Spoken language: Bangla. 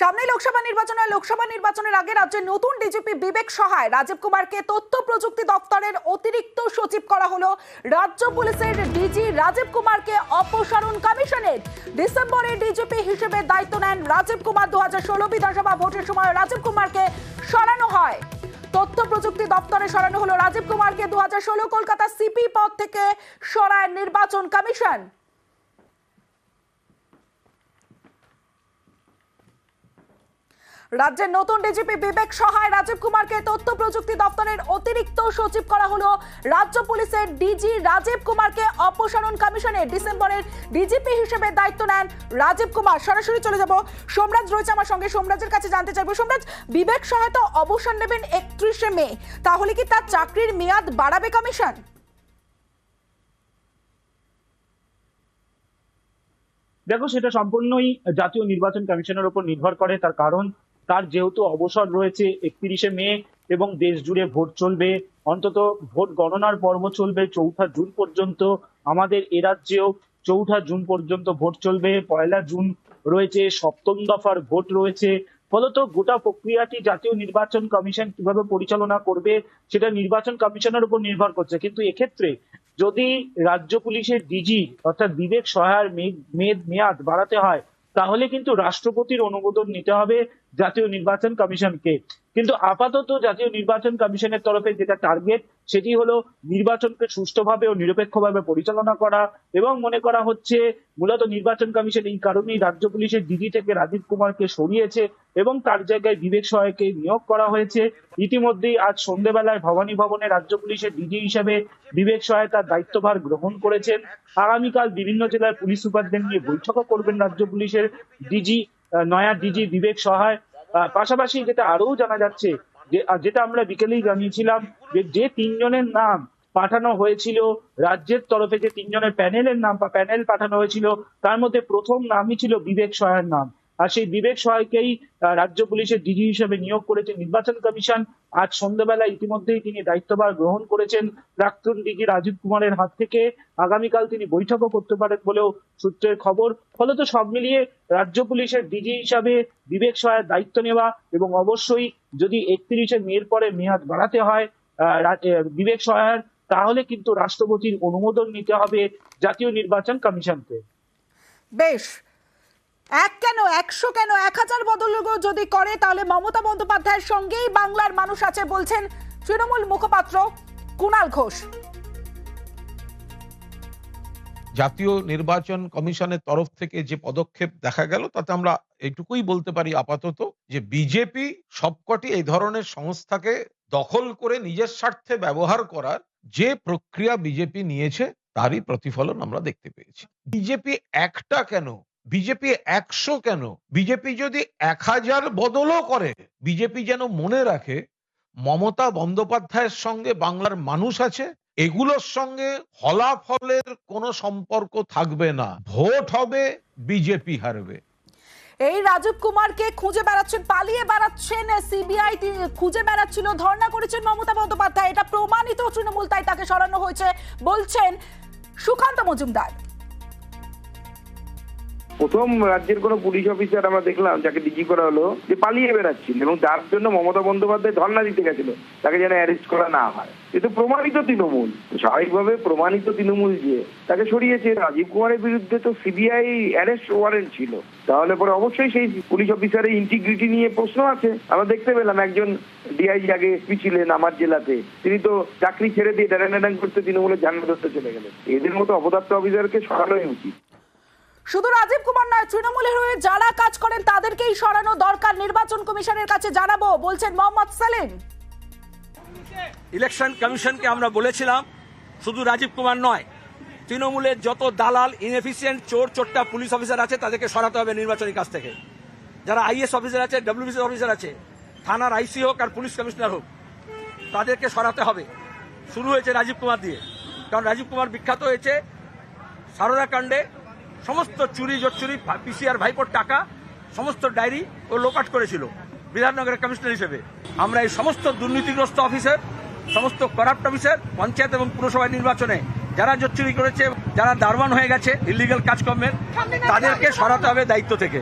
সামনে লোকসভা নির্বাচনের আগে রাজ্যের নতুন ডিজিপি বিবেক সহায় রাজীব কুমারকে তথ্য প্রযুক্তি দপ্তরের অতিরিক্ত সচিব করা হলো। রাজ্য পুলিশের ডিজি রাজীব কুমারকে অপসারণ কমিশনের ডিসেম্বরে ডিজিপি হিসেবে দায়িত্ব নেন রাজীব কুমার। 2016 বিধানসভা ভোটের সময় রাজীব কুমারকে সরানো হয়। তথ্য প্রযুক্তি দপ্তরে সরানো হলো রাজীব কুমারকে। 2016 কলকাতা সিপি পদ থেকে সরায় নির্বাচন কমিশন। রাজ্যের নতুন ডিজিপি বিবেক সহায় রাজীব কুমারকে তথ্য প্রযুক্তি দপ্তরের অতিরিক্ত সচিব করা হলো। রাজ্য পুলিশের ডিজি রাজীব কুমারকে অপসারণ কমিশনের ডিসেম্বরের ডিজিপি হিসেবে দায়িত্ব নেন রাজীব কুমার। সরাসরি চলে যাব, সোমরাজ রয়েছে আমার সঙ্গে। সোমরাজের কাছে জানতে চাইবো, সোমরাজ, বিবেক সহায় তো অবসর নেবেন 31শে মে, তাহলে কি তার চাকরির মেয়াদ বাড়াবে কমিশন? দেখো, সেটা সম্পূর্ণই জাতীয় নির্বাচন কমিশনের উপর নির্ভর করে। তার কারণ, তার যেহেতু অবসর রয়েছে 31শে মে এবং দেশ জুড়ে ভোট চলবে, অন্তত ভোট গণনার পর্ব চলবে 4 জুন পর্যন্ত। আমাদের এ রাজ্যেও 4 জুন পর্যন্ত ভোট চলবে। 1 জুন রয়েছে, 7ম দফার ভোট রয়েছে। ফলত গোটা প্রক্রিয়াটি জাতীয় নির্বাচন কমিশন কিভাবে পরিচালনা করবে সেটা নির্বাচন কমিশনের উপর নির্ভর করছে। কিন্তু এক্ষেত্রে যদি রাজ্য পুলিশের ডিজি অর্থাৎ বিবেক সহায়ের মেয়াদ বাড়াতে হয়, তাহলে কিন্তু রাষ্ট্রপতির অনুমোদন নিতে হবে জাতীয় নির্বাচন কমিশনকে। কিন্তু আপাতত জাতীয় নির্বাচন কমিশনের তরফে যেটা টার্গেট, সেটি হলো নির্বাচনকে সুষ্ঠুভাবে ও নিরপেক্ষভাবে পরিচালনা করা। এবং মনে করা হচ্ছে মূলত নির্বাচন কমিশন এই কারণেই রাজ্য পুলিশের ডিজি থেকে রাজীব কুমারকে সরিয়েছে এবং তার জায়গায় বিবেক সহায়কে নিয়োগ করা হয়েছে। ইতিমধ্যেই আজ সন্ধ্যেবেলায় ভবানী ভবনে রাজ্য পুলিশের ডিজি হিসেবে বিবেক সহায় তার দায়িত্বভার গ্রহণ করেছেন। আগামীকাল বিভিন্ন জেলার পুলিশ সুপারদের নিয়ে বৈঠকও করবেন রাজ্য পুলিশের ডিজি, নয়া ডিজি বিবেক সহায়। পাশাপাশি যেটা আরও জানা যাচ্ছে, যেটা আমরা বিকেলেই জানিয়েছিলাম, যে 3 জনের নাম পাঠানো হয়েছিল রাজ্যের তরফে, যে 3 জনের প্যানেলের নাম বা প্যানেল পাঠানো হয়েছিল, তার মধ্যে প্রথম নামই ছিল বিবেক সহায়ের নাম। আর সেই বিবেক সহায়কেই রাজ্য পুলিশের ডিজি হিসেবে নিয়োগ করেছে নির্বাচন কমিশন। আজ সন্ধ্যাবেলা ইতিমধ্যেই তিনি দায়িত্বভার গ্রহণ করেছেন প্রাক্তন ডিজি রাজীব কুমারের হাত থেকে। আগামীকাল তিনি বৈঠকও করতে পারেন বলেও সূত্রের খবর। ফলত সব মিলিয়ে রাজ্য পুলিশের ডিজি হিসাবে বিবেক সহায়ের দায়িত্ব নেওয়া, এবং অবশ্যই যদি 31শে মের পরে মেয়াদ বাড়াতে হয় বিবেক সহায়ের, তাহলে কিন্তু রাষ্ট্রপতির অনুমোদন নিতে হবে জাতীয় নির্বাচন কমিশনকে। বেশ, 1 কেন 100 কেন 1000 বদল যদি করে, তাহলে মমতা বন্দ্যোপাধ্যায়ের সঙ্গেই বাংলার মানুষ আছে বলছেন তৃণমূল মুখপাত্র কুণাল ঘোষ। জাতীয় নির্বাচন কমিশনের তরফ থেকে যে পদক্ষেপ দেখা গেল, তাতে আমরা এইটুকুই বলতে পারি আপাতত যে বিজেপি সবকটি এই ধরনের সংস্থাকে দখল করে নিজের স্বার্থে ব্যবহার করার যে প্রক্রিয়া বিজেপি নিয়েছে, তারই প্রতিফলন আমরা দেখতে পেয়েছি। বিজেপি একটা কেন, বিজেপি 100 কেন, বিজেপি যদি 1000 বদলও করে, বিজেপি যেন মনে রাখে মমতা বন্দ্যোপাধ্যায়ের সঙ্গে বাংলার মানুষ আছে। এগুলোর সঙ্গে ফলাফলের কোনো সম্পর্ক থাকবে না। ভোট হবে, বিজেপি হারবে। এই রাজীব কুমারকে খুঁজে বেড়াচ্ছেন, পালিয়ে বেড়াচ্ছেন সিবিআই, খুঁজে বেড়াচ্ছিল, ধর্ণা করেছেন মমতা বন্দ্যোপাধ্যায়, এটা প্রমাণিত তৃণমূল, তাই তাকে সরানো হয়েছে বলছেন সুকান্ত মজুমদার। প্রথম রাজ্যের কোন পুলিশ অফিসার আমরা দেখলাম যাকে ডিজি করা হলো, যে পালিয়ে বেড়াচ্ছিল এবং যার জন্য মমতা বন্দ্যোপাধ্যায় ধর্ণা দিতে গেছিল, তাকে যেন অ্যারেস্ট করা না হয়। কিন্তু প্রমাণিত তৃণমূল, স্বাভাবিকভাবে প্রমাণিত তৃণমূল যে তাকে সরিয়েছে। রাজীব কুমারের বিরুদ্ধে তো সিবিআই অ্যারেস্ট ওয়ারেন্ট ছিল, তাহলে পরে অবশ্যই সেই পুলিশ অফিসারের ইন্টিগ্রিটি নিয়ে প্রশ্ন আছে। আমরা দেখতে পেলাম একজন ডিআইজি আগে এসপি ছিলেন আমার জেলাতে, তিনি তো চাকরি ছেড়ে দিয়ে ড্যাং করতে তৃণমূলের ঝান্ডা ধরতে চলে গেলেন। এদের মতো অপদার্থ অফিসারকে সরানোই উচিত। শুধু রাজীব কুমার নয়, তৃণমূলের হয়ে যারা কাজ করেন তাদেরকেই সরানো দরকার, নির্বাচন কমিশনের কাছে জানাবো বলছেন মোহাম্মদ সেলিম। ইলেকশন কমিশনকে আমরা বলেছিলাম শুধু রাজীব কুমার নয়, তৃণমূলের যত দালাল, ইনএফিসিয়েন্ট, চোর চোট্টা পুলিশ অফিসার আছে তাদেরকে সরাতে হবে নির্বাচনী কাজ থেকে। যারা আইএস অফিসার আছে, ডব্লিউবিসি অফিসার আছে, থানার আইসি হোক আর পুলিশ কমিশনার হোক, তাদেরকে সরাতে হবে। শুরু হয়েছে রাজীব কুমার দিয়ে, কারণ রাজীব কুমার বিখ্যাত হয়েছে সারদা কাণ্ডে। সমস্ত চুরি জোচ্চুরি, পিসিআর ভাইপোর টাকা, সমস্ত ডায়েরি ও লোপাট করেছিল বিধাননগরের কমিশনার হিসেবে। আমরা এই সমস্ত দুর্নীতিগ্রস্ত অফিসার, সমস্ত করাপ্ট অফিসার পঞ্চায়েত এবং পুরসভা নির্বাচনে যারা জোচ্চুরি করেছে, যারা দারোয়ান হয়ে গেছে ইলিগাল কাজকর্মের, তাদেরকে সরাতে হবে দায়িত্ব থেকে।